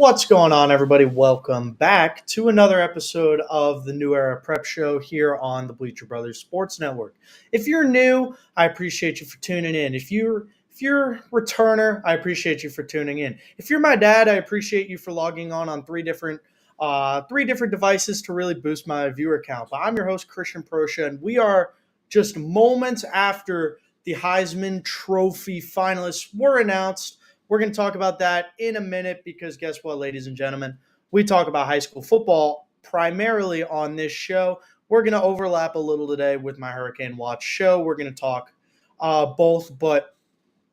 What's going on, everybody? Welcome back to another episode of the New Era Prep Show here on the Bleacher Brothers Sports Network. If you're new, I appreciate you for tuning in. If you're a returner, I appreciate you for tuning in. If you're my dad, I appreciate you for logging on three different devices to really boost my viewer count. But I'm your host, Christian Proscia, and we are just moments after the Heisman Trophy finalists were announced. We're going to talk about that in a minute because guess what, ladies and gentlemen? We talk about high school football primarily on this show. We're going to overlap a little today with my Hurricane Watch show. We're going to talk both, but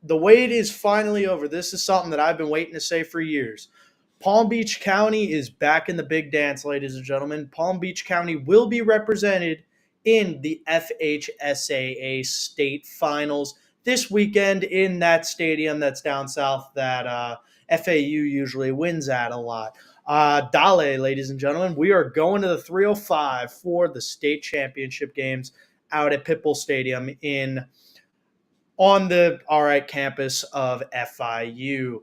the wait is finally over. This is something that I've been waiting to say for years. Palm Beach County is back in the big dance, ladies and gentlemen. Palm Beach County will be represented in the FHSAA State Finals this weekend in that stadium that's down south that FAU usually wins at a lot. Dale, ladies and gentlemen, we are going to the 305 for the State Championship Games out at Pitbull Stadium on the campus of FIU.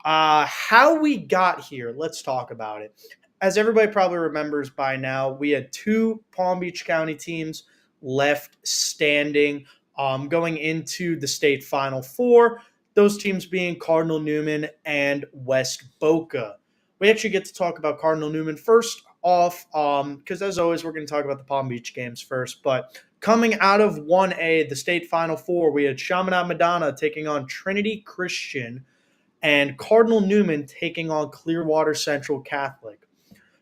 How we got here, let's talk about it. As everybody probably remembers by now, we had two Palm Beach County teams left standing going into the state Final Four, those teams being Cardinal Newman and West Boca. We actually get to talk about Cardinal Newman first off because, as always, we're going to talk about the Palm Beach games first. But coming out of 1A, the state Final Four, we had Chaminade Madonna taking on Trinity Christian and Cardinal Newman taking on Clearwater Central Catholic.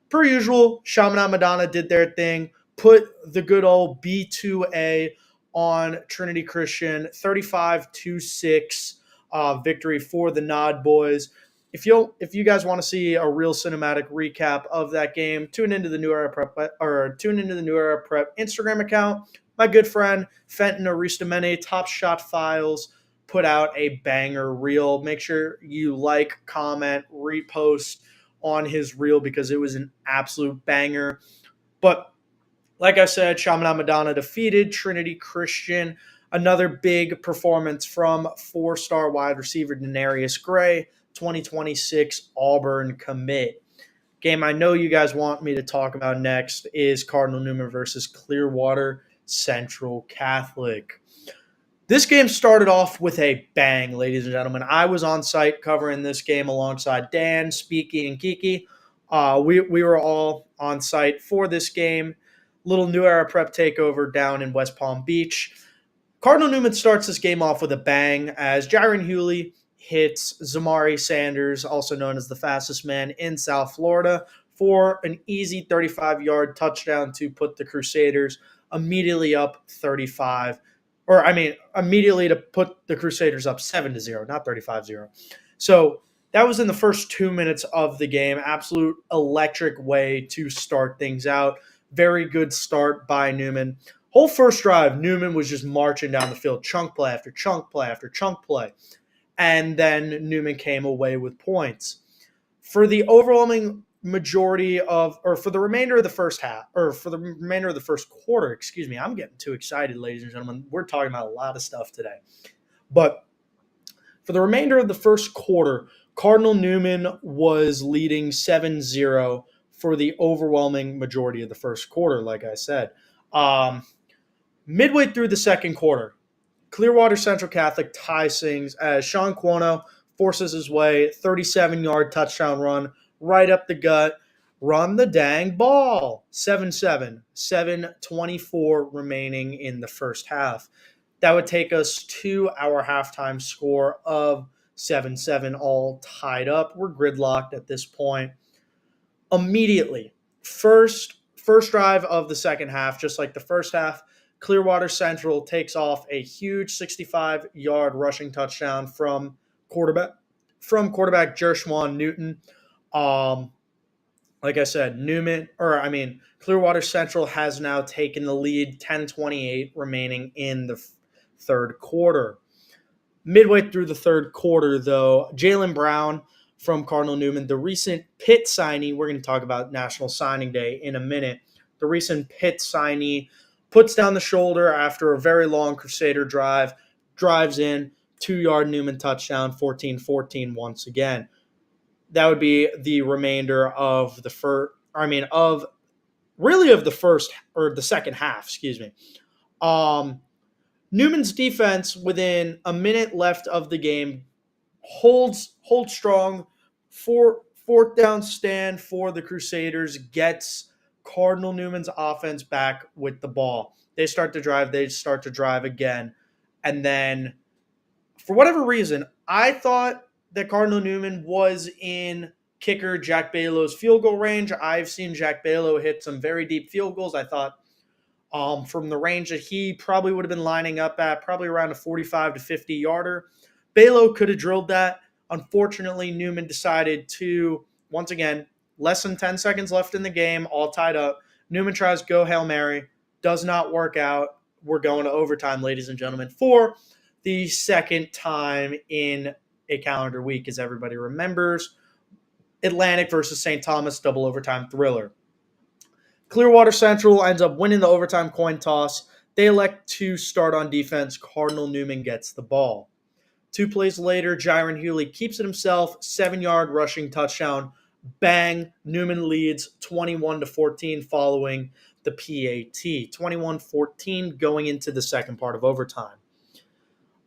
Per usual, Chaminade Madonna did their thing, put the good old B2A on Trinity Christian, 35-6 victory for the Nod Boys. If you guys want to see a real cinematic recap of that game, tune into the New Era Prep Instagram account. My good friend Fenton Aristamene, Top Shot Files, put out a banger reel. Make sure you like, comment, repost on his reel because it was an absolute banger. But like I said, Chaminade Madonna defeated Trinity Christian. Another big performance from four-star wide receiver Denarius Gray, 2026 Auburn commit. Game I know you guys want me to talk about next is Cardinal Newman versus Clearwater Central Catholic. This game started off with a bang, ladies and gentlemen. I was on site covering this game alongside Dan, Speaky, and Kiki. We were all on site for this game. Little New Era Prep takeover down in West Palm Beach. Cardinal Newman starts this game off with a bang as Jaron Hewley hits Zamari Sanders, also known as the fastest man in South Florida, for an easy 35-yard touchdown to put the Crusaders immediately up 35. Immediately to put the Crusaders up 7-0, not 35-0. So that was in the first 2 minutes of the game. Absolute electric way to start things out. Very good start by Newman. Whole first drive, Newman was just marching down the field, chunk play after chunk play after chunk play. And then Newman came away with points. For the overwhelming majority for the remainder of the first quarter, I'm getting too excited, ladies and gentlemen. We're talking about a lot of stuff today. But for the remainder of the first quarter, Cardinal Newman was leading 7-0 for the overwhelming majority of the first quarter, like I said. Midway through the second quarter, Clearwater Central Catholic ties things as Sean Cuono forces his way, 37-yard touchdown run right up the gut. Run the dang ball. 7-7, 7:24 remaining in the first half. That would take us to our halftime score of 7-7, all tied up. We're gridlocked at this point. Immediately, first drive of the second half, just like the first half, Clearwater Central takes off a huge 65-yard rushing touchdown from quarterback Jershwan Newton. Like I said, Clearwater Central has now taken the lead, 10-28 remaining in the third quarter. Midway through the third quarter, though, Jalen Brown from Cardinal Newman, the recent Pitt signee, we're going to talk about National Signing Day in a minute. The recent Pitt signee puts down the shoulder after a very long Crusader drive, drives in, 2-yard Newman touchdown, 14-14 once again. that would be the remainder of the first. I mean, of really of the first or the second half. Excuse me. Um, Newman's defense, within a minute left of the game, holds strong. Fourth down stand for the Crusaders gets Cardinal Newman's offense back with the ball. They start to drive. They start to drive again, and then for whatever reason, I thought that Cardinal Newman was in kicker Jack Balo's field goal range. I've seen Jack Balo hit some very deep field goals. I thought from the range that he probably would have been lining up at, probably around a 45 to 50 yarder. Balo could have drilled that. Unfortunately, Newman decided to, once again, less than 10 seconds left in the game, all tied up. Newman tries to go Hail Mary, does not work out. We're going to overtime, ladies and gentlemen, for the second time in a calendar week, as everybody remembers. Atlantic versus St. Thomas, double overtime thriller. Clearwater Central ends up winning the overtime coin toss. They elect to start on defense. Cardinal Newman gets the ball. 2 plays later, Jiron Hewley keeps it himself, 7-yard rushing touchdown. Bang, Newman leads 21-14 following the PAT. 21-14 going into the second part of overtime.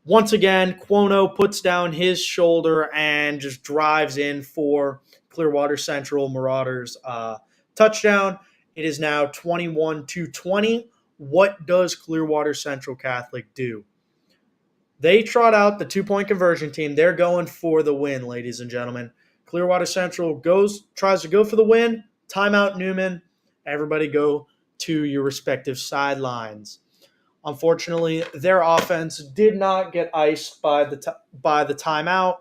Once again, Cuono puts down his shoulder and just drives in for Clearwater Central Marauders touchdown. It is now 21-20. What does Clearwater Central Catholic do? They trot out the 2-point conversion team. They're going for the win, ladies and gentlemen. Clearwater Central tries to go for the win. Timeout Newman. Everybody go to your respective sidelines. Unfortunately, their offense did not get iced by the timeout.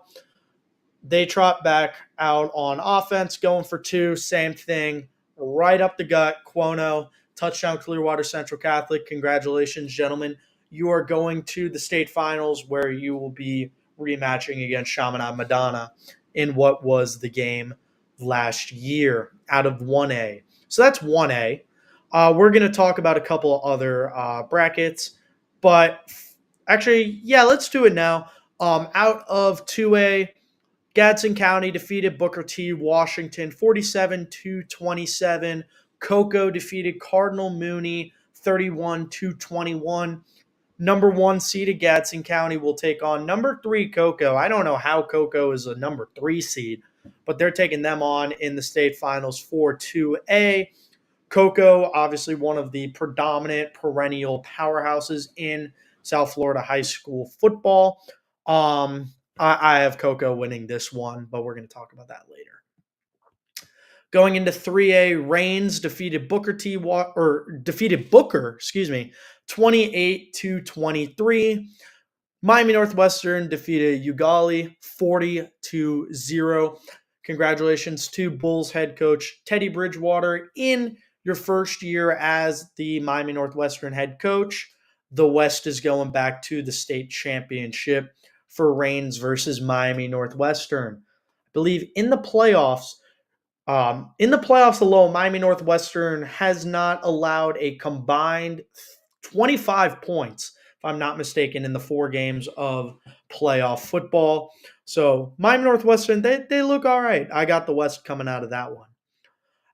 They trot back out on offense, going for 2. Same thing, right up the gut. Cuono, touchdown Clearwater Central Catholic. Congratulations, gentlemen. You are going to the state finals where you will be rematching against Chaminade Madonna in what was the game last year out of 1A. So that's 1A. We're going to talk about a couple of other brackets, but actually, yeah, let's do it now. Out of 2A, Gadsden County defeated Booker T. Washington 47-27. Cocoa defeated Cardinal Mooney 31-21. Number 1 seeded Gadsden County will take on number 3 Cocoa. I don't know how Cocoa is a number 3 seed, but they're taking them on in the state finals for 2A. Cocoa, obviously one of the predominant perennial powerhouses in South Florida high school football. I have Cocoa winning this one, but we're going to talk about that later. Going into 3A, Reigns defeated Booker 28-23. Miami Northwestern defeated Ugali 40-0. Congratulations to Bulls head coach Teddy Bridgewater in your first year as the Miami Northwestern head coach. The West is going back to the state championship for Reigns versus Miami Northwestern. I believe in the playoffs alone, Miami Northwestern has not allowed a combined 25 points, if I'm not mistaken, in the 4 games of playoff football. So Miami Northwestern, they look all right. I got the West coming out of that one.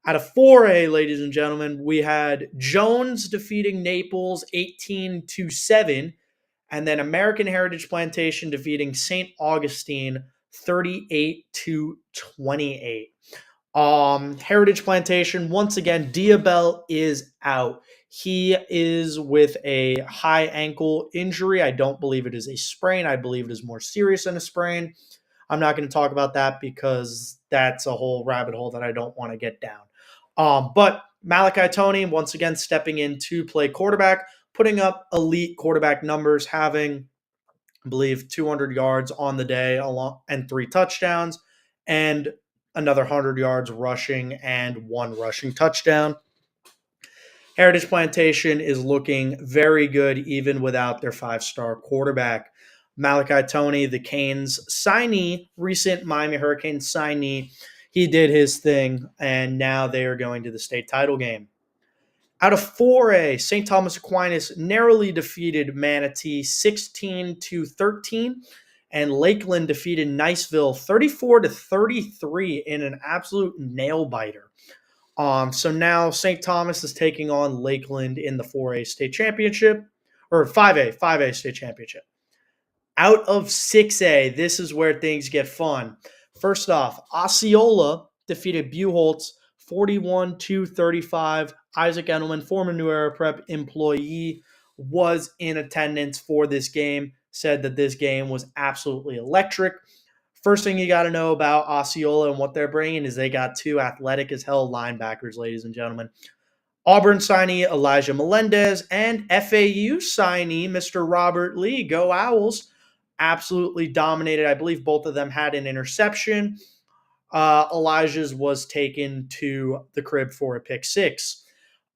Out of 4A, ladies and gentlemen, we had Jones defeating Naples 18-7, and then American Heritage Plantation defeating St. Augustine 38-28. Heritage Plantation, once again, Diabel is out. He is with a high ankle injury. I don't believe it is a sprain. I believe it is more serious than a sprain. I'm not going to talk about that because that's a whole rabbit hole that I don't want to get down. But Malachi Toney, once again, stepping in to play quarterback, putting up elite quarterback numbers, having, I believe, 200 yards on the day and 3 touchdowns, and another 100 yards rushing and 1 rushing touchdown. Heritage Plantation is looking very good even without their 5-star quarterback. Malachi Toney, the Canes signee, recent Miami Hurricanes signee, he did his thing, and now they are going to the state title game. Out of 4A, St. Thomas Aquinas narrowly defeated Manatee 16-13. and Lakeland defeated Niceville 34-33 in an absolute nail biter. So now St. Thomas is taking on Lakeland in the 4A state championship, or 5A state championship. Out of 6A, this is where things get fun. First off, Osceola defeated Buchholz 41-35. Isaac Edelman, former New Era Prep employee, was in attendance for this game, said that this game was absolutely electric. First thing you got to know about Osceola and what they're bringing is they got two athletic as hell linebackers, ladies and gentlemen. Auburn signee Elijah Melendez and FAU signee Mr. Robert Lee. Go Owls. Absolutely dominated. I believe both of them had an interception. Elijah's was taken to the crib for a pick six.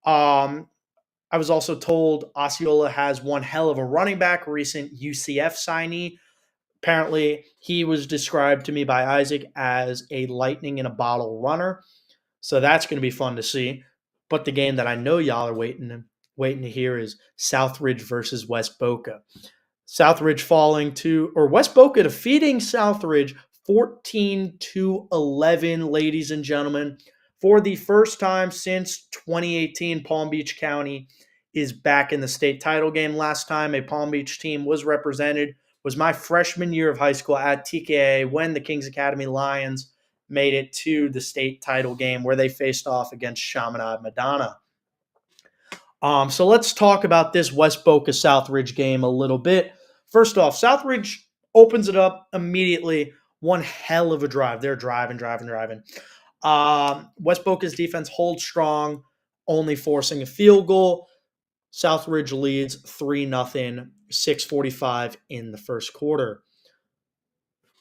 I was also told Osceola has one hell of a running back, recent UCF signee. Apparently, he was described to me by Isaac as a lightning in a bottle runner. So that's going to be fun to see. But the game that I know y'all are waiting to hear is Southridge versus West Boca. Southridge West Boca defeating Southridge 14-11, ladies and gentlemen. For the first time since 2018, Palm Beach County is back in the state title game. Last time a Palm Beach team was represented was my freshman year of high school at TKA when the Kings Academy Lions made it to the state title game where they faced off against Chaminade Madonna. So let's talk about this West Boca Southridge game a little bit. First off, Southridge opens it up immediately. One hell of a drive. They're driving. West Boca's defense holds strong, only forcing a field goal. Southridge leads 3-0, 6:45 in the first quarter.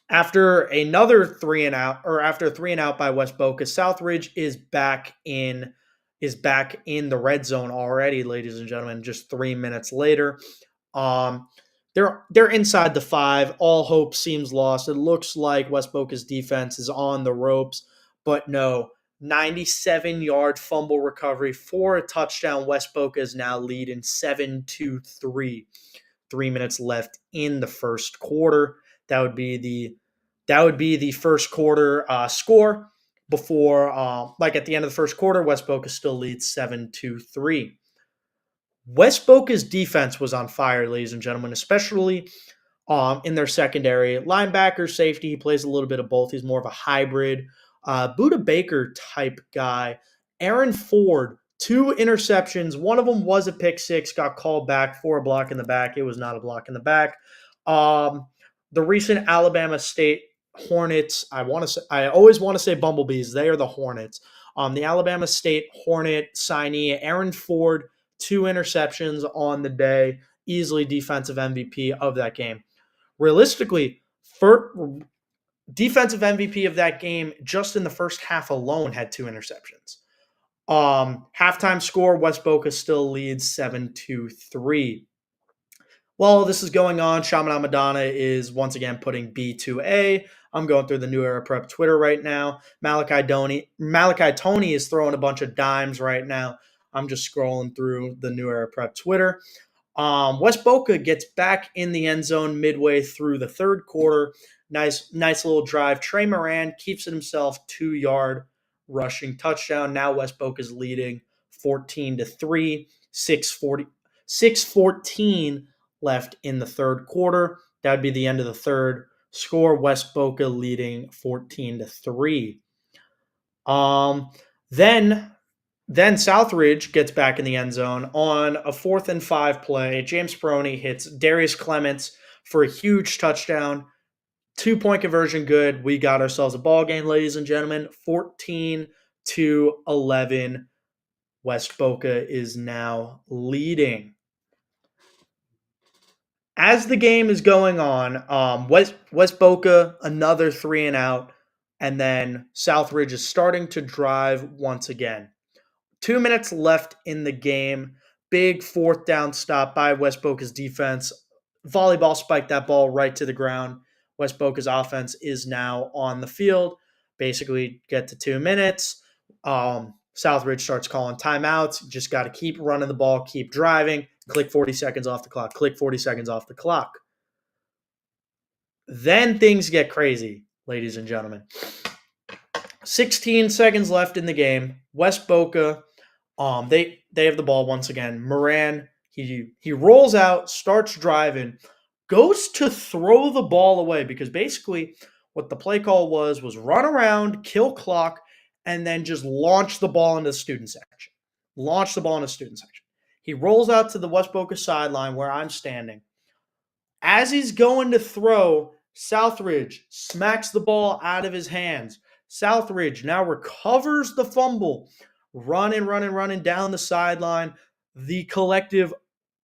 After another three and out by West Boca, Southridge is back in the red zone already, ladies and gentlemen. Just 3 minutes later, they're inside the 5. All hope seems lost. It looks like West Boca's defense is on the ropes, but no. 97-yard fumble recovery for a touchdown. West Boca is now leading 7-3. 3 minutes left in the first quarter. That would be the first quarter score before, at the end of the first quarter, West Boca still leads 7-3. West Boca's defense was on fire, ladies and gentlemen, especially in their secondary. Linebacker, safety, he plays a little bit of both. He's more of a hybrid Buda Baker type guy. Aaron Ford, 2 interceptions. One of them was a pick six, got called back for a block in the back. It was not a block in the back. The recent Alabama State Hornets, I always want to say Bumblebees. They are the Hornets. The Alabama State Hornet signee, Aaron Ford, 2 interceptions on the day, easily defensive MVP of that game. Realistically, defensive MVP of that game, just in the first half alone, had 2 interceptions. Halftime score, West Boca still leads 7-3. While this is going on, Chaminade Madonna is once again putting B to A. I'm going through the New Era Prep Twitter right now. Malachi Tony is throwing a bunch of dimes right now. I'm just scrolling through the New Era Prep Twitter. West Boca gets back in the end zone midway through the third quarter. Nice little drive. Trey Moran keeps it himself, 2-yard rushing touchdown. Now West Boca is leading 14-3, 6:14 left in the third quarter. That would be the end of the third. Score, West Boca leading 14-3. Then Southridge gets back in the end zone on a 4th and 5 play. James Peroni hits Darius Clements for a huge touchdown. 2-point conversion good. We got ourselves a ball game, ladies and gentlemen. 14-11. West Boca is now leading. As the game is going on, West Boca, another 3 and out, and then Southridge is starting to drive once again. 2 minutes left in the game. Big 4th down stop by West Boca's defense. Volleyball spiked that ball right to the ground. West Boca's offense is now on the field. Basically, get to 2 minutes. Southridge starts calling timeouts. Just got to keep running the ball, keep driving. Click 40 seconds off the clock. Click 40 seconds off the clock. Then things get crazy, ladies and gentlemen. 16 seconds left in the game. West Boca, they have the ball once again. Moran, he rolls out, starts driving, goes to throw the ball away because basically what the play call was run around, kill clock, and then just launch the ball into the student section. Launch the ball into the student section. He rolls out to the West Boca sideline where I'm standing. As he's going to throw, Southridge smacks the ball out of his hands. Southridge now recovers the fumble, running down the sideline. The collective,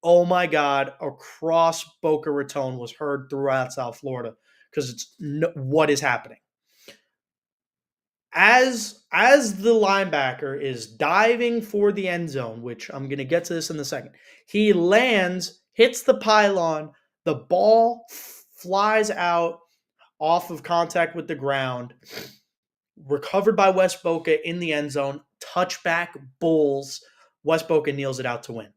oh my God, across Boca Raton was heard throughout South Florida because it's what is happening. As the linebacker is diving for the end zone, which I'm going to get to this in a second, he lands, hits the pylon, the ball flies out off of contact with the ground, recovered by West Boca in the end zone, touchback Bulls. West Boca kneels it out to win.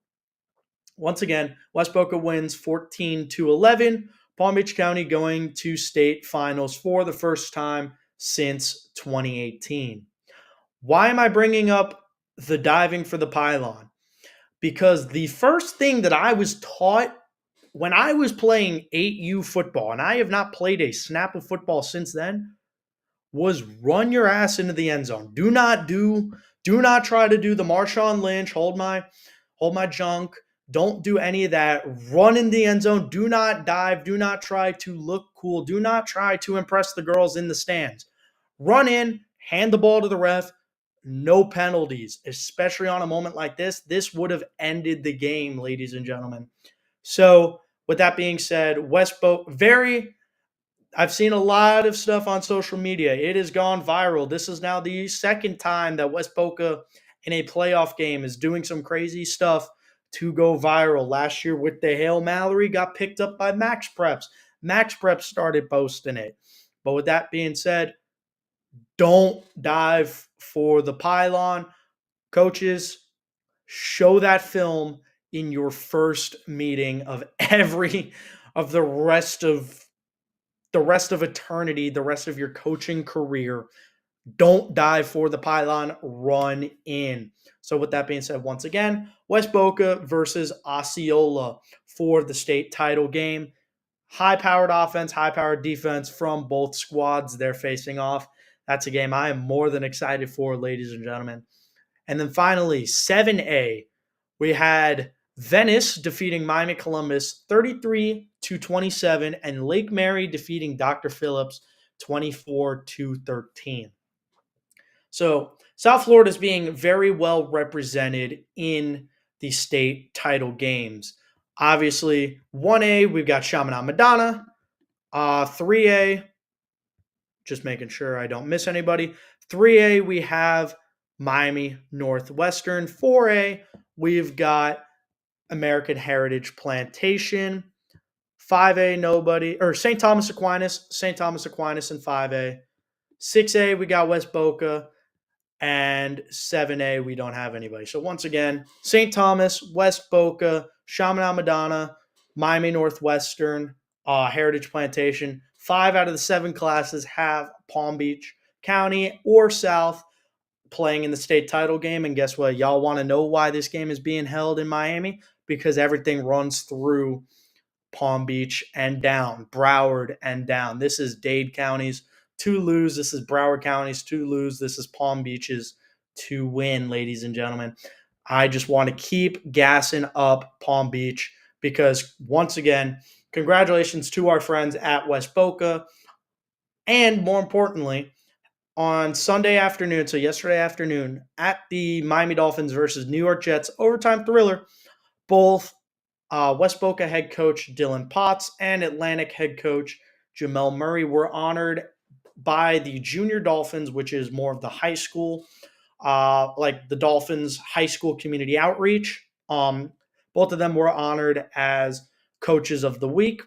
Once again, West Boca wins 14-11. Palm Beach County going to state finals for the first time since 2018. Why am I bringing up the diving for the pylon? Because the first thing that I was taught when I was playing 8U football, and I have not played a snap of football since then, was run your ass into the end zone. Do not try to do the Marshawn Lynch, hold my junk. Don't do any of that. Run in the end zone. Do not dive. Do not try to look cool. Do not try to impress the girls in the stands. Run in, hand the ball to the ref. No penalties, especially on a moment like this. This would have ended the game, ladies and gentlemen. So, with that being said, West Boca, I've seen a lot of stuff on social media. It has gone viral. This is now the second time that West Boca in a playoff game is doing some crazy stuff to go viral. Last year with the Hail Mallory got picked up by Max Preps. Max Preps started posting it. But with that being said, don't dive for the pylon. Coaches, show that film in your first meeting of the rest of eternity, the rest of your coaching career. Don't dive for the pylon, run in. So with that being said, once again, West Boca versus Osceola for the state title game. High-powered offense, high-powered defense from both squads they're facing off. That's a game I am more than excited for, ladies and gentlemen. And then finally, 7A, we had Venice defeating Miami Columbus 33-27, and Lake Mary defeating Dr. Phillips 24-13. So South Florida is being very well represented in the state title games. Obviously, 1A, we've got Chaminade Madonna. 3A, just making sure I don't miss anybody. 3A, we have Miami Northwestern. 4A, we've got American Heritage Plantation. 5A, nobody. Or St. Thomas Aquinas in 5A. 6A, we got West Boca. And 7A, we don't have anybody. So once again, St. Thomas, West Boca, Chaminade Madonna, Miami Northwestern, Heritage Plantation. 5 out of the 7 classes have Palm Beach County or South playing in the state title game. And guess what? Y'all want to know why this game is being held in Miami? Because everything runs through Palm Beach and down, Broward and down. This is Dade County's to lose. This is Broward County's to lose. This is Palm Beach's to win, ladies and gentlemen. I just want to keep gassing up Palm Beach because, once again, congratulations to our friends at West Boca. And more importantly, on Sunday afternoon, so yesterday afternoon, at the Miami Dolphins versus New York Jets overtime thriller, both West Boca head coach Dylan Potts and Atlantic head coach Jamel Murray were honored by the Junior Dolphins, which is more of the high school, like the Dolphins high school community outreach. Both of them were honored as coaches of the week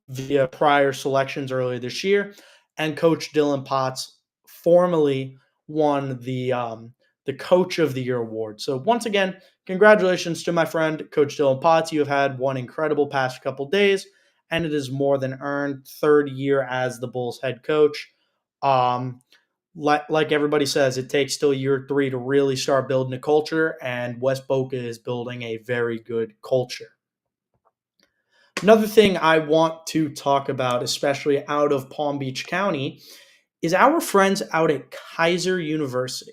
via prior selections earlier this year, and Coach Dylan Potts formally won the Coach of the Year award. So once again, congratulations to my friend Coach Dylan Potts. You have had one incredible past couple days, and it is more than earned. Third year as the Bulls head coach. Like everybody says, it takes till year 3 to really start building a culture, and West Boca is building a very good culture. Another thing I want to talk about, especially out of Palm Beach County, is our friends out at Kaiser University.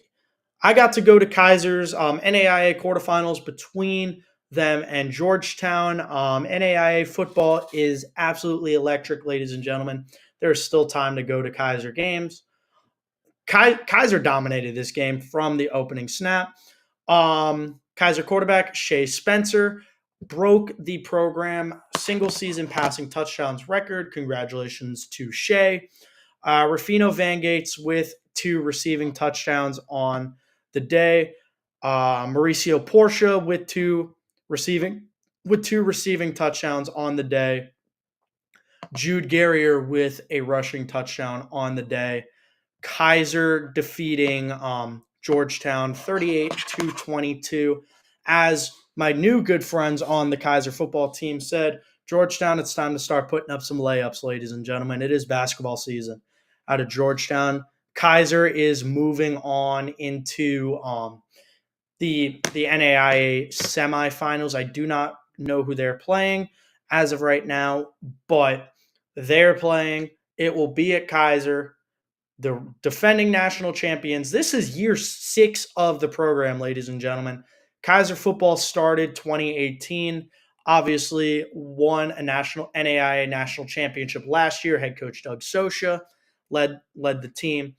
I got to go to Kaiser's NAIA quarterfinals between them and Georgetown. NAIA football is absolutely electric, ladies and gentlemen. There's still time to go to Kaiser games. Kaiser dominated this game from the opening snap. Kaiser quarterback Shea Spencer broke the program single-season passing touchdowns record. Congratulations to Shea. Rufino Vangates with 2 receiving touchdowns on the day. Mauricio Portia with two receiving touchdowns on the day. Jude Garrier with a rushing touchdown on the day. Kaiser defeating Georgetown 38-22. As my new good friends on the Kaiser football team said, Georgetown, it's time to start putting up some layups, ladies and gentlemen. It is basketball season out of Georgetown. Kaiser is moving on into the NAIA semifinals. I do not know who they're playing as of right now, but they're playing. It will be at Kaiser. The defending national champions. This is year 6 of the program, ladies and gentlemen. Kaiser football started 2018. Obviously, won a NAIA national championship last year. Head coach Doug Sosha led the team.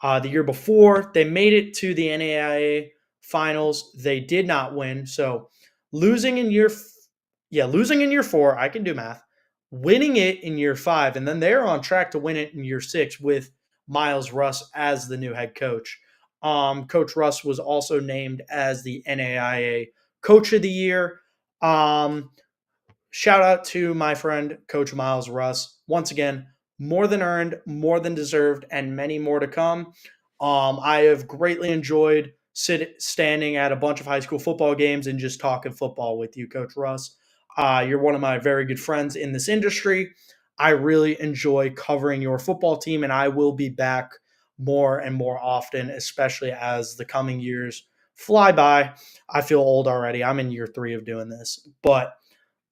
The year before, they made it to the NAIA finals. They did not win. So losing in year 4, I can do math. Winning it in year 5, and then they're on track to win it in year 6 with Miles Russ as the new head coach. Coach Russ was also named as the NAIA Coach of the Year. Shout out to my friend, Coach Miles Russ. Once again, more than earned, more than deserved, and many more to come. I have greatly enjoyed standing at a bunch of high school football games and just talking football with you, Coach Russ. You're one of my very good friends in this industry. I really enjoy covering your football team, and I will be back more and more often, especially as the coming years fly by. I feel old already. I'm in year 3 of doing this, but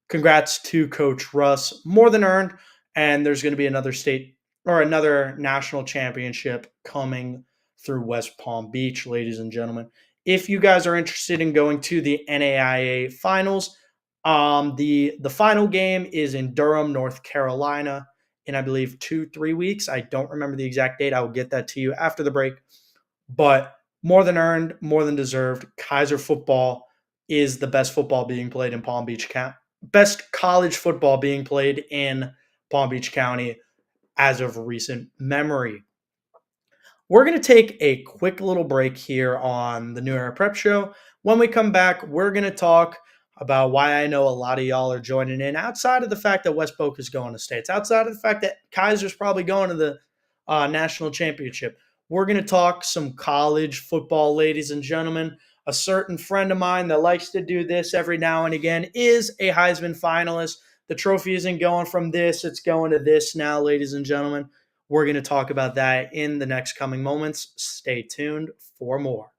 congrats to Coach Russ. More than earned, and there's going to be another national championship coming through West Palm Beach, ladies and gentlemen. If you guys are interested in going to the NAIA finals, the final game is in Durham, North Carolina, in I believe 2-3 weeks. I don't remember the exact date. I will get that to you after the break. But more than earned, more than deserved. Kaiser football is the best football being played in Palm Beach County. Best college football being played in Palm Beach County as of recent memory. We're going to take a quick little break here on the New Era Prep Show. When we come back, we're going to talk about why I know a lot of y'all are joining in, outside of the fact that West Boca is going to states, outside of the fact that Kaiser's probably going to the national championship. We're going to talk some college football, ladies and gentlemen. A certain friend of mine that likes to do this every now and again is a Heisman finalist. The trophy isn't going from this, it's going to this now, ladies and gentlemen. We're going to talk about that in the next coming moments. Stay tuned for more.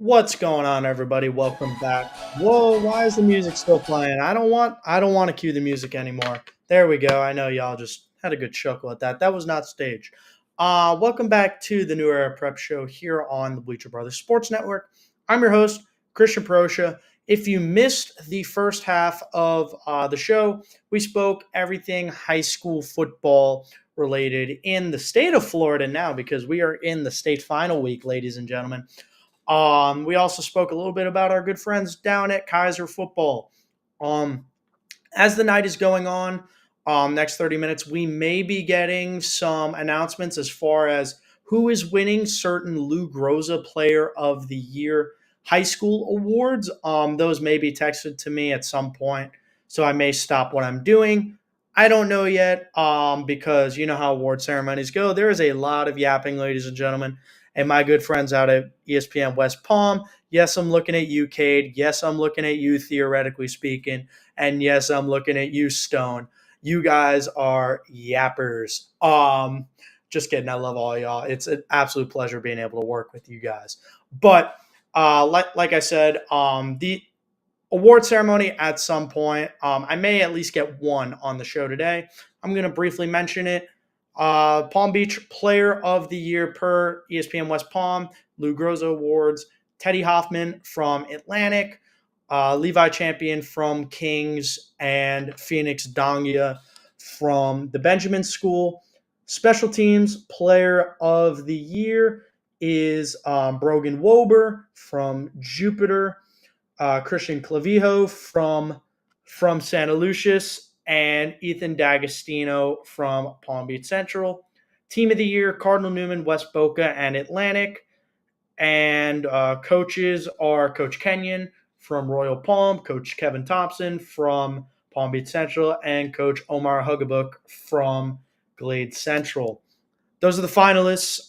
What's going on, everybody? Welcome back. Whoa, why is the music still playing? I don't want to cue the music anymore. There we go. I know y'all just had a good chuckle at that. That was not staged. Welcome back to the New Era Prep Show here on the Bleacher Brothers Sports Network. I'm your host, Christian Proscia. If you missed the first half of the show, we spoke everything high school football related in the state of Florida now because we are in the state final week, ladies and gentlemen. We also spoke a little bit about our good friends down at Kaiser Football. Um, as the night is going on, next 30 minutes, we may be getting some announcements as far as who is winning certain Lou Groza Player of the Year high school awards. Those may be texted to me at some point, so I may stop what I'm doing. I don't know yet because you know how award ceremonies go. There is a lot of yapping, ladies and gentlemen. And my good friends out at ESPN West Palm, yes, I'm looking at you, Cade. Yes, I'm looking at you, theoretically speaking. And yes, I'm looking at you, Stone. You guys are yappers. Just kidding. I love all y'all. It's an absolute pleasure being able to work with you guys. But like I said, the award ceremony at some point. I may at least get one on the show today. I'm going to briefly mention it. Palm Beach Player of the Year per ESPN West Palm, Lou Groza Awards, Teddy Hoffman from Atlantic, Levi Champion from Kings, and Phoenix Dongia from the Benjamin School. Special Teams Player of the Year is Brogan Wober from Jupiter, Christian Clavijo from Santa Lucius, and Ethan D'Agostino from Palm Beach Central. Team of the Year, Cardinal Newman, West Boca, and Atlantic. And coaches are Coach Kenyon from Royal Palm, Coach Kevin Thompson from Palm Beach Central, and Coach Omar Hugabook from Glade Central. Those are the finalists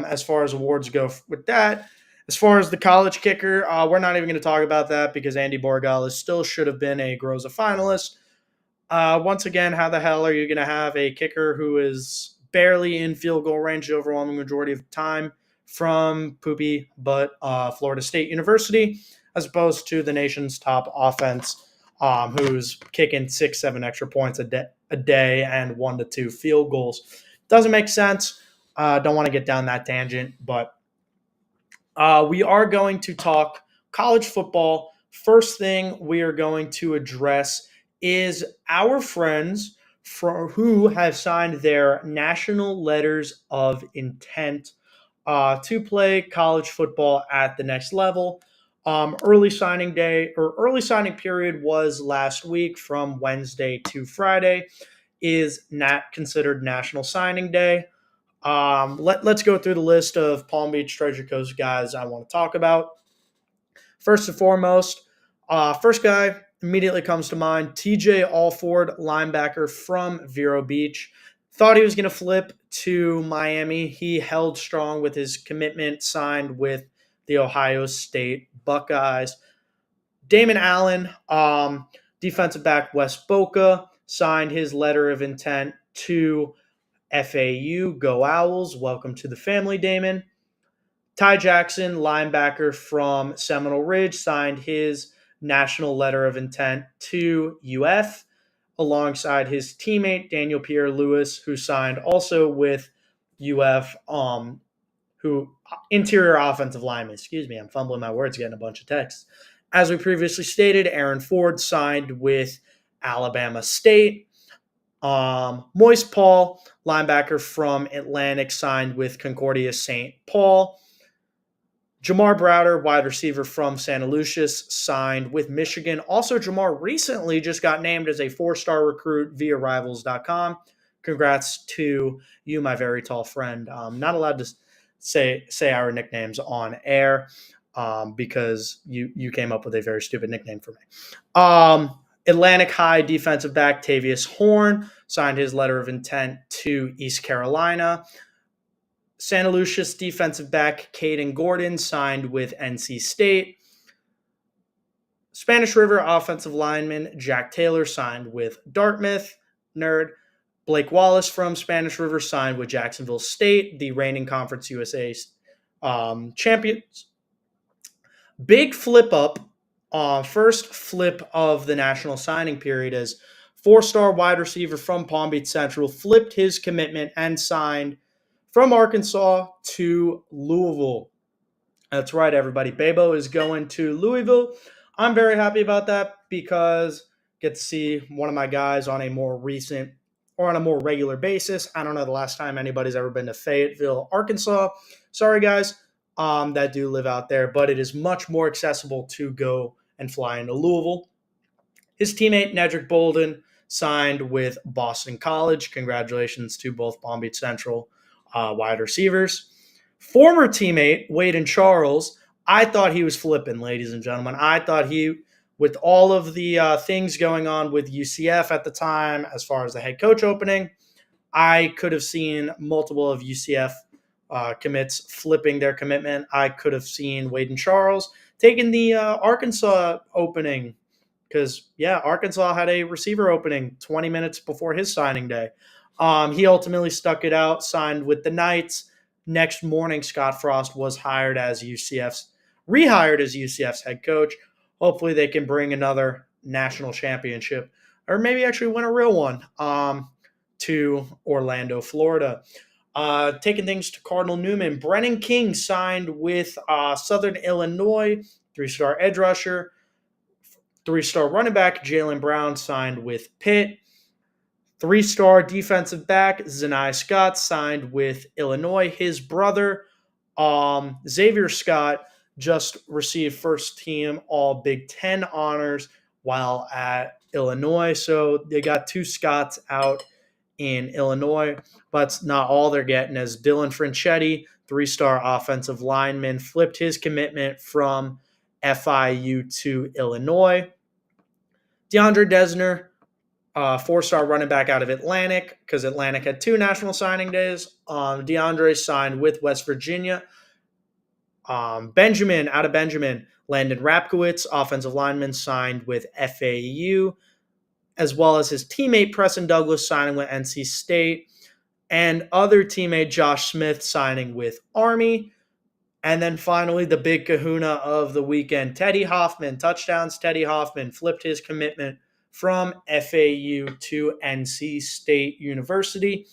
as far as awards go with that. As far as the college kicker, we're not even going to talk about that because Andy Borregales still should have been a Groza finalist. Once again, how the hell are you going to have a kicker who is barely in field goal range the overwhelming majority of the time from poopy but Florida State University, as opposed to the nation's top offense, who's kicking 6-7 extra points a day and 1 to 2 field goals? Doesn't make sense. Don't want to get down that tangent, but we are going to talk college football. First thing we are going to address is our friends who have signed their national letters of intent to play college football at the next level. Early signing day or early signing period was last week from Wednesday to Friday. Is not considered National Signing Day. Let's go through the list of Palm Beach Treasure Coast guys I want to talk about. First and foremost, first guy immediately comes to mind, TJ Alford, linebacker from Vero Beach. Thought he was going to flip to Miami. He held strong with his commitment signed with the Ohio State Buckeyes. Damon Allen, defensive back West Boca, signed his letter of intent to FAU. Go Owls. Welcome to the family, Damon. Ty Jackson, linebacker from Seminole Ridge, signed his national letter of intent to UF alongside his teammate Daniel Pierre-Louis, who signed also with UF, who interior offensive lineman. Excuse me, I'm fumbling my words, getting a bunch of texts. As we previously stated, Aaron Ford signed with Alabama State. Moist Paul, linebacker from Atlantic, signed with Concordia St. Paul. Jamar Browder, wide receiver from Santa Lucius, signed with Michigan. Also, Jamar recently just got named as a 4-star recruit via Rivals.com. Congrats to you, my very tall friend. Not allowed to say our nicknames on air because you came up with a very stupid nickname for me. Atlantic High defensive back Tavius Horn signed his letter of intent to East Carolina. Santa Lucius defensive back Caden Gordon signed with NC State. Spanish River offensive lineman Jack Taylor signed with Dartmouth. Nerd. Blake Wallace from Spanish River signed with Jacksonville State, the reigning Conference USA champions. Big flip up, first flip of the national signing period as four-star wide receiver from Palm Beach Central flipped his commitment and signed from Arkansas to Louisville. That's right, everybody. Bebo is going to Louisville. I'm very happy about that because I get to see one of my guys on a more recent or on a more regular basis. I don't know the last time anybody's ever been to Fayetteville, Arkansas. Sorry, guys, that do live out there, but it is much more accessible to go and fly into Louisville. His teammate, Nedrick Bolden, signed with Boston College. Congratulations to both Palm Beach Central wide receivers. Former teammate, Wade and Charles, I thought he was flipping, ladies and gentlemen. I thought he, with all of the things going on with UCF at the time, as far as the head coach opening, I could have seen multiple of UCF commits flipping their commitment. I could have seen Wade and Charles taking the Arkansas opening because, yeah, Arkansas had a receiver opening 20 minutes before his signing day. He ultimately stuck it out, signed with the Knights. Next morning, Scott Frost was rehired as UCF's head coach. Hopefully they can bring another national championship or maybe actually win a real one to Orlando, Florida. Taking things to Cardinal Newman, Brennan King signed with Southern Illinois, three-star edge rusher. Three-star running back Jalen Brown signed with Pitt. Three-star defensive back Zanai Scott signed with Illinois. His brother, Xavier Scott, just received first-team All Big Ten honors while at Illinois. So they got two Scotts out in Illinois, but not all they're getting, as Dylan Franchetti, three-star offensive lineman, flipped his commitment from FIU to Illinois. DeAndre Desner, four-star running back out of Atlantic, because Atlantic had two national signing days. DeAndre signed with West Virginia. Benjamin, out of Benjamin, Landon Rapkowitz, offensive lineman, signed with FAU, as well as his teammate Preston Douglas signing with NC State, and other teammate Josh Smith signing with Army. And then finally, the big kahuna of the weekend, Teddy Hoffman, touchdowns. Teddy Hoffman flipped his commitment from FAU to NC State University.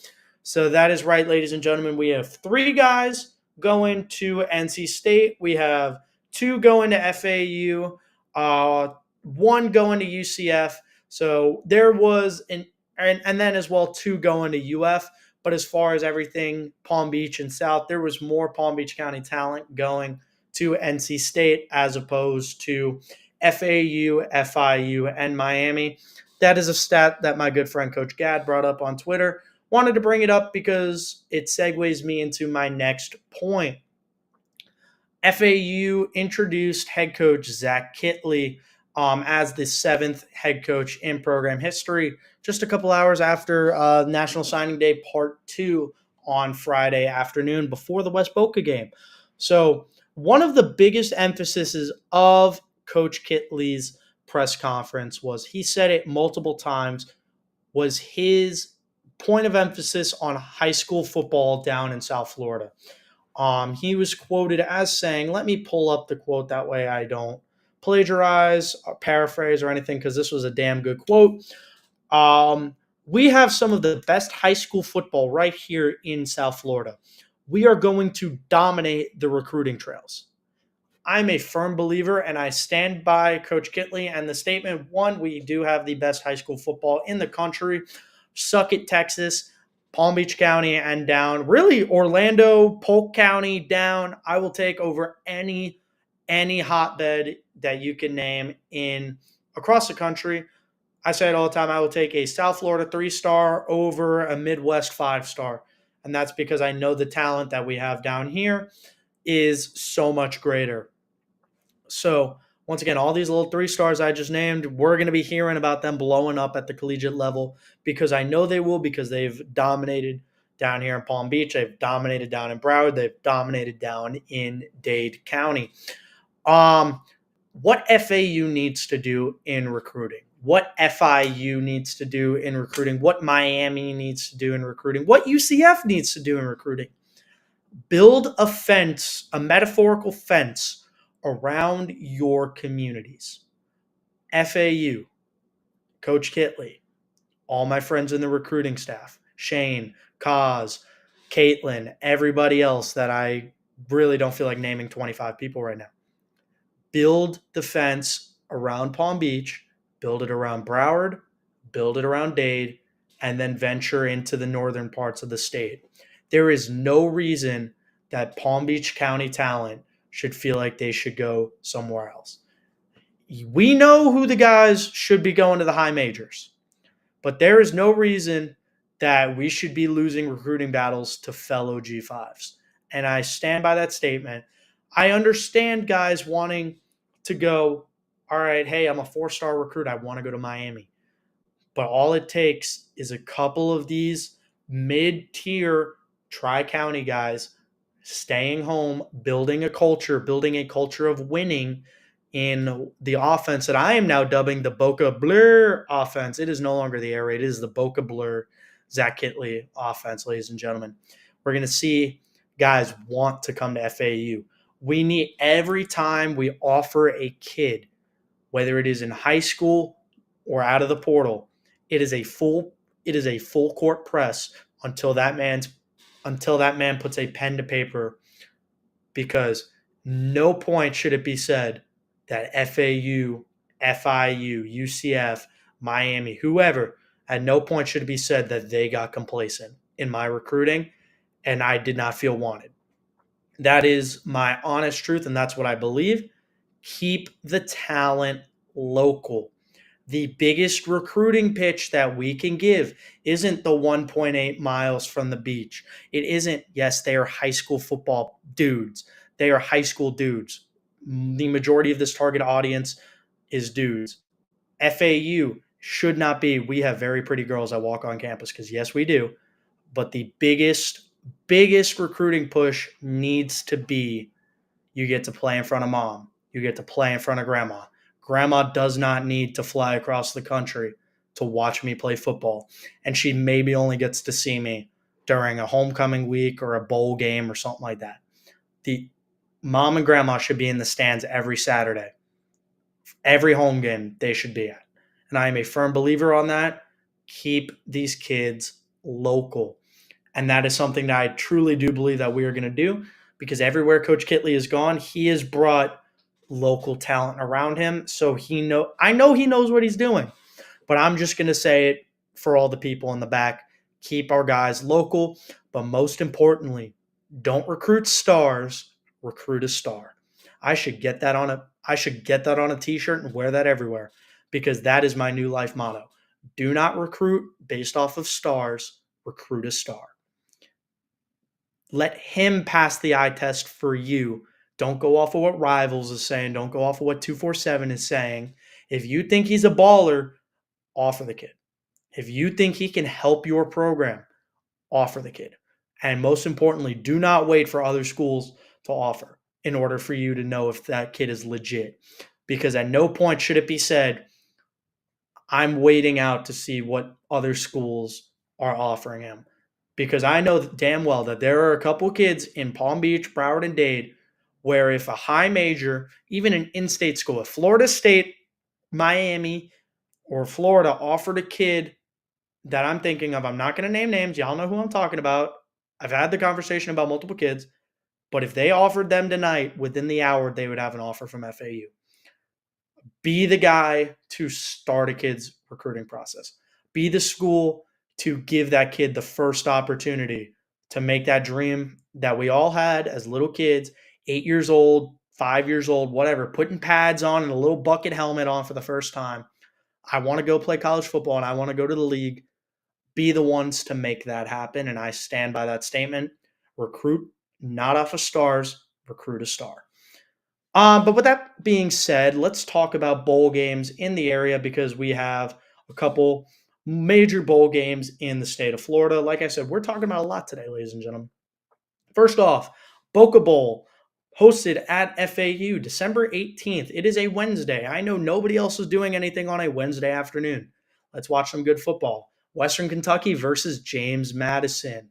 So that is right, ladies and gentlemen. We have three guys going to NC State. We have two going to FAU, one going to UCF. So there was and then as well two going to UF. But as far as everything Palm Beach and South, there was more Palm Beach County talent going to NC State as opposed to FAU, FIU, and Miami. That is a stat that my good friend Coach Gad brought up on Twitter. Wanted to bring it up because it segues me into my next point. FAU introduced head coach Zach Kittley as the seventh head coach in program history, just a couple hours after National Signing Day Part 2 on Friday afternoon before the West Boca game. So one of the biggest emphases of Coach Kittley's press conference was, he said it multiple times, was his point of emphasis on high school football down in South Florida. He was quoted as saying, let me pull up the quote, that way I don't plagiarize or paraphrase or anything, because this was a damn good quote. We have some of the best high school football right here in South Florida. We are going to dominate the recruiting trails. I'm a firm believer, and I stand by Coach Kittley and the statement. One, we do have the best high school football in the country. Suck it, Texas, Palm Beach County, and down. Really, Orlando, Polk County, down. I will take over any hotbed that you can name in across the country. I say it all the time. I will take a South Florida 3-star over a Midwest 5-star. And that's because I know the talent that we have down here is so much greater. So once again, all these little 3-stars I just named, we're going to be hearing about them blowing up at the collegiate level, because I know they will, because they've dominated down here in Palm Beach. They've dominated down in Broward. They've dominated down in Dade County. What FAU needs to do in recruiting, what FIU needs to do in recruiting, what Miami needs to do in recruiting, what UCF needs to do in recruiting. Build a fence, a metaphorical fence, around your communities. FAU, Coach Kitley, all my friends in the recruiting staff, Shane, Kaz, Caitlin, everybody else that I really don't feel like naming 25 people right now. Build the fence around Palm Beach, build it around Broward, build it around Dade, and then venture into the northern parts of the state. There is no reason that Palm Beach County talent should feel like they should go somewhere else. We know who the guys should be going to the high majors, but there is no reason that we should be losing recruiting battles to fellow G5s. And I stand by that statement. I understand guys wanting to go, all right, hey, I'm a 4-star recruit. I want to go to Miami. But all it takes is a couple of these mid-tier tri-county guys staying home, building a culture of winning in the offense that I am now dubbing the Boca Blur offense. It is no longer the air raid. It is the Boca Blur Zach Kitley offense, ladies and gentlemen. We're going to see guys want to come to FAU. We need, every time we offer a kid, whether it is in high school or out of the portal, it is a full court press until that man puts a pen to paper, because no point should it be said that FAU, FIU, UCF, Miami, whoever, at no point should it be said that they got complacent in my recruiting and I did not feel wanted. That is my honest truth, and that's what I believe. Keep the talent local. The biggest recruiting pitch that we can give isn't the 1.8 miles from the beach. It isn't, yes, they are high school football dudes. They are high school dudes. The majority of this target audience is dudes. FAU should not be, we have very pretty girls that walk on campus, because yes, we do. But the biggest recruiting push needs to be, you get to play in front of mom. You get to play in front of grandma. Grandma does not need to fly across the country to watch me play football. And she maybe only gets to see me during a homecoming week or a bowl game or something like that. The mom and grandma should be in the stands every Saturday. Every home game they should be at. And I am a firm believer on that. Keep these kids local. And that is something that I truly do believe that we are going to do, because everywhere Coach Kitley has gone, he has brought local talent around him. So I know he knows what he's doing, but I'm just going to say it for all the people in the back. Keep our guys local, but most importantly, don't recruit stars, recruit a star. I should get that on a t-shirt and wear that everywhere, because that is my new life motto. Do not recruit based off of stars, recruit a star. Let him pass the eye test for you. Don't go off of what Rivals is saying. Don't go off of what 247 is saying. If you think he's a baller, offer the kid. If you think he can help your program, offer the kid. And most importantly, do not wait for other schools to offer in order for you to know if that kid is legit. Because at no point should it be said, I'm waiting out to see what other schools are offering him. Because I know damn well that there are a couple kids in Palm Beach, Broward, and Dade where if a high major, even an in-state school, if Florida State, Miami, or Florida offered a kid that I'm thinking of, I'm not going to name names. Y'all know who I'm talking about. I've had the conversation about multiple kids. But if they offered them tonight, within the hour, they would have an offer from FAU. Be the guy to start a kid's recruiting process. Be the school to give that kid the first opportunity to make that dream that we all had as little kids, 8 years old, 5 years old, whatever, putting pads on and a little bucket helmet on for the first time. I want to go play college football and I want to go to the league. Be the ones to make that happen. And I stand by that statement. Recruit not off of stars, recruit a star. But with that being said, let's talk about bowl games in the area, because we have a couple major bowl games in the state of Florida. Like I said, we're talking about a lot today, ladies and gentlemen. First off, Boca Bowl, hosted at FAU, December 18th. It is a Wednesday. I know nobody else is doing anything on a Wednesday afternoon. Let's watch some good football. Western Kentucky versus James Madison.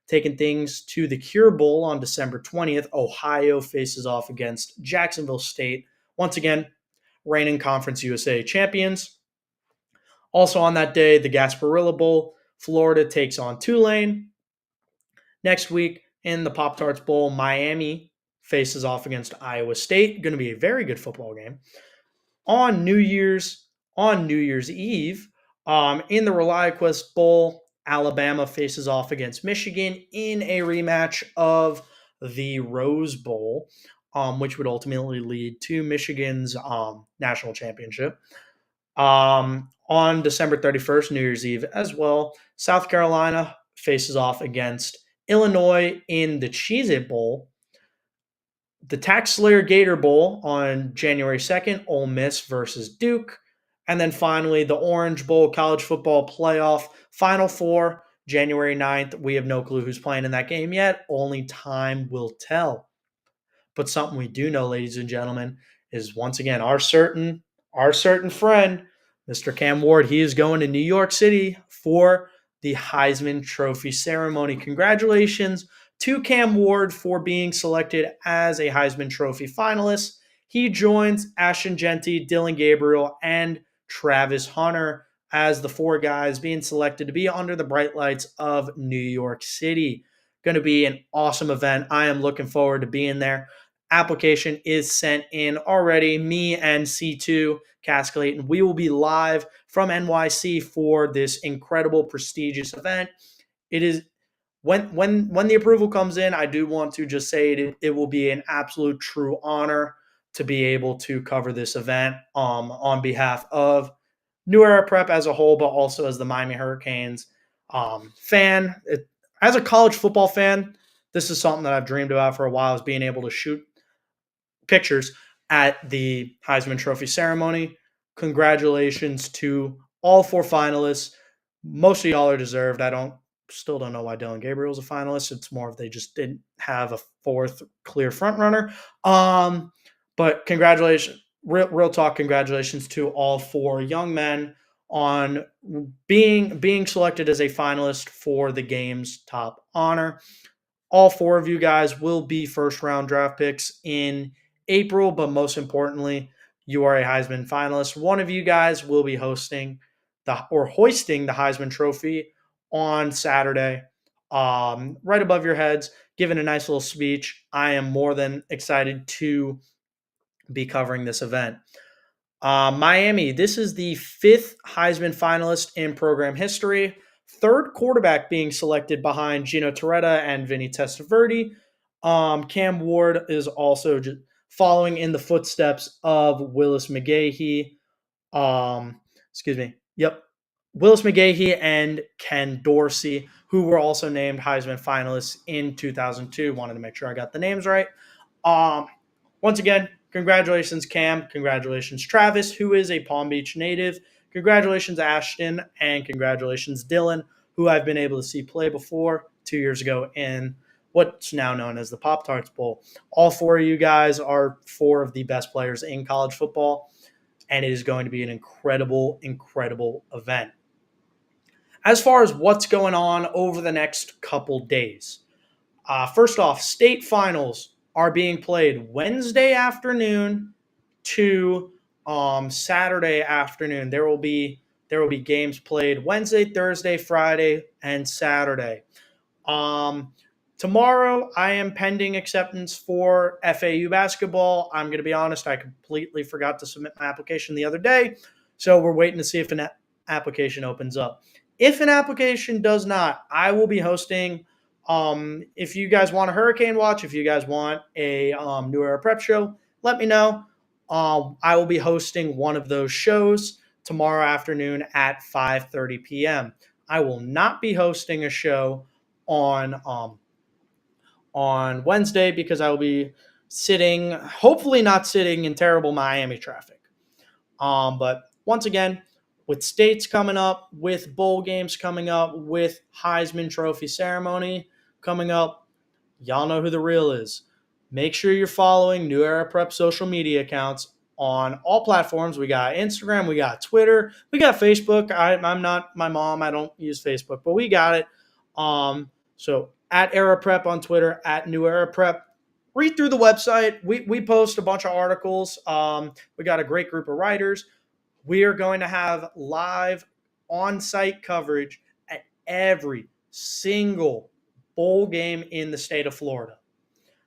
Taking things to the Cure Bowl on December 20th, Ohio faces off against Jacksonville State. Once again, reigning Conference USA champions. Also on that day, the Gasparilla Bowl, Florida takes on Tulane. Next week in the Pop-Tarts Bowl, Miami faces off against Iowa State. Going to be a very good football game. On New Year's Eve, in the ReliaQuest Bowl, Alabama faces off against Michigan in a rematch of the Rose Bowl, which would ultimately lead to Michigan's national championship. On December 31st, New Year's Eve as well, South Carolina faces off against Illinois in the Cheez-It Bowl. The Tax Slayer Gator Bowl on January 2nd, Ole Miss versus Duke. And then finally, the Orange Bowl College Football Playoff Final Four, January 9th. We have no clue who's playing in that game yet. Only time will tell. But something we do know, ladies and gentlemen, is once again our certain friend, Mr. Cam Ward. He is going to New York City for the Heisman Trophy ceremony. Congratulations to Cam Ward for being selected as a Heisman Trophy finalist. He joins Ashton Jeanty, Dylan Gabriel, and Travis Hunter as the four guys being selected to be under the bright lights of New York City. Going to be an awesome event. I am looking forward to being there. Application is sent in already. Me and C2 Cass Clayton, we will be live from NYC for this incredible, prestigious event. It is when the approval comes in, I do want to just say it will be an absolute true honor to be able to cover this event on behalf of New Era Prep as a whole, but also as the Miami Hurricanes fan. As a college football fan, this is something that I've dreamed about for a while, is being able to shoot pictures at the Heisman Trophy ceremony. Congratulations to all four finalists. Most of y'all are deserved. Still don't know why Dylan Gabriel's a finalist. It's more of they just didn't have a fourth clear front runner. But congratulations, real talk, congratulations to all four young men on being selected as a finalist for the game's top honor. All four of you guys will be first-round draft picks in April, but most importantly, you are a Heisman finalist. One of you guys will be hoisting the Heisman Trophy on Saturday, right above your heads, giving a nice little speech. I am more than excited to be covering this event. Miami, this is the fifth Heisman finalist in program history. Third quarterback being selected behind Gino Torretta and Vinny Testaverde. Cam Ward is also just following in the footsteps of Willis McGahee. Willis McGahee and Ken Dorsey, who were also named Heisman finalists in 2002. Wanted to make sure I got the names right. Once again, congratulations, Cam. Congratulations, Travis, who is a Palm Beach native. Congratulations, Ashton, and congratulations, Dylan, who I've been able to see play before 2 years ago in what's now known as the Pop-Tarts Bowl. All four of you guys are four of the best players in college football, and it is going to be an incredible, incredible event. As far as what's going on over the next couple days, first off, state finals are being played Wednesday afternoon to Saturday afternoon. There will be games played Wednesday, Thursday, Friday, and Saturday. Tomorrow, I am pending acceptance for FAU basketball. I'm going to be honest, I completely forgot to submit my application the other day, so we're waiting to see if an application opens up. If an application does not, I will be hosting. If you guys want a Hurricane Watch, if you guys want a New Era Prep show, let me know. I will be hosting one of those shows tomorrow afternoon at 5:30 p.m. I will not be hosting a show on Wednesday because I will be hopefully not sitting in terrible Miami traffic. But once again, with states coming up, with bowl games coming up, with Heisman Trophy ceremony coming up, y'all know who the real is. Make sure you're following New Era Prep social media accounts on all platforms. We got Instagram, we got Twitter, we got Facebook. I'm not my mom. I don't use Facebook, but we got it. So at Era Prep on Twitter, at New Era Prep. Read through the website. We post a bunch of articles. We got a great group of writers. We are going to have live on-site coverage at every single bowl game in the state of Florida.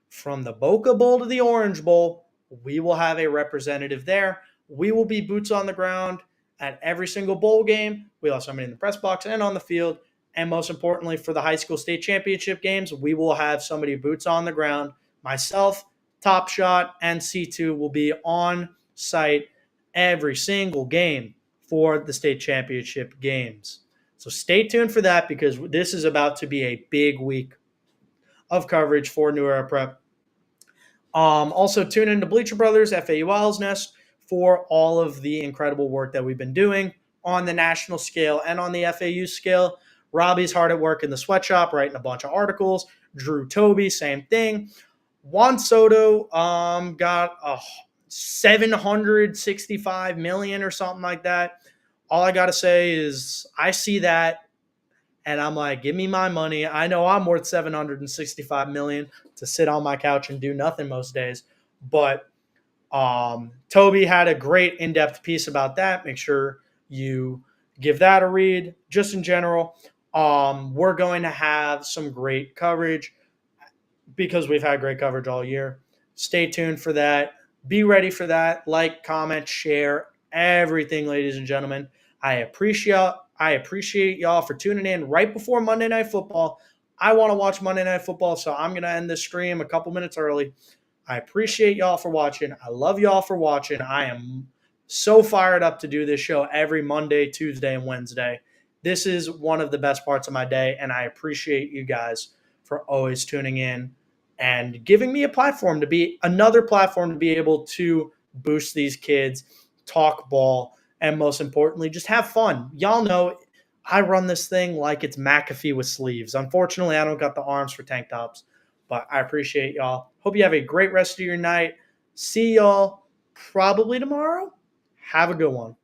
From the Boca Bowl to the Orange Bowl, we will have a representative there. We will be boots on the ground at every single bowl game. We also have somebody in the press box and on the field. And most importantly, for the high school state championship games, we will have somebody boots on the ground. Myself, Top Shot, and C2 will be on site every single game for the state championship games. So stay tuned for that, because this is about to be a big week of coverage for New Era Prep. Also, tune into Bleacher Brothers, FAU Owl's Nest, for all of the incredible work that we've been doing on the national scale and on the FAU scale. Robbie's hard at work in the sweatshop, writing a bunch of articles. Drew Toby, same thing. Juan Soto got a $765 million or something like that. All I got to say is I see that, and I'm like, give me my money. I know I'm worth $765 million to sit on my couch and do nothing most days. But Toby had a great in-depth piece about that. Make sure you give that a read. Just in general, we're going to have some great coverage because we've had great coverage all year. Stay tuned for that. Be ready for that. Like, comment, share, everything, ladies and gentlemen. I appreciate y'all for tuning in right before Monday Night Football. I want to watch Monday Night Football, so I'm going to end this stream a couple minutes early. I appreciate y'all for watching. I love y'all for watching. I am so fired up to do this show every Monday, Tuesday, and Wednesday. This is one of the best parts of my day, and I appreciate you guys for always tuning in and giving me another platform to be able to boost these kids, talk ball, and most importantly, just have fun. Y'all know I run this thing like it's McAfee with sleeves. Unfortunately, I don't got the arms for tank tops, but I appreciate y'all. Hope you have a great rest of your night. See y'all probably tomorrow. Have a good one.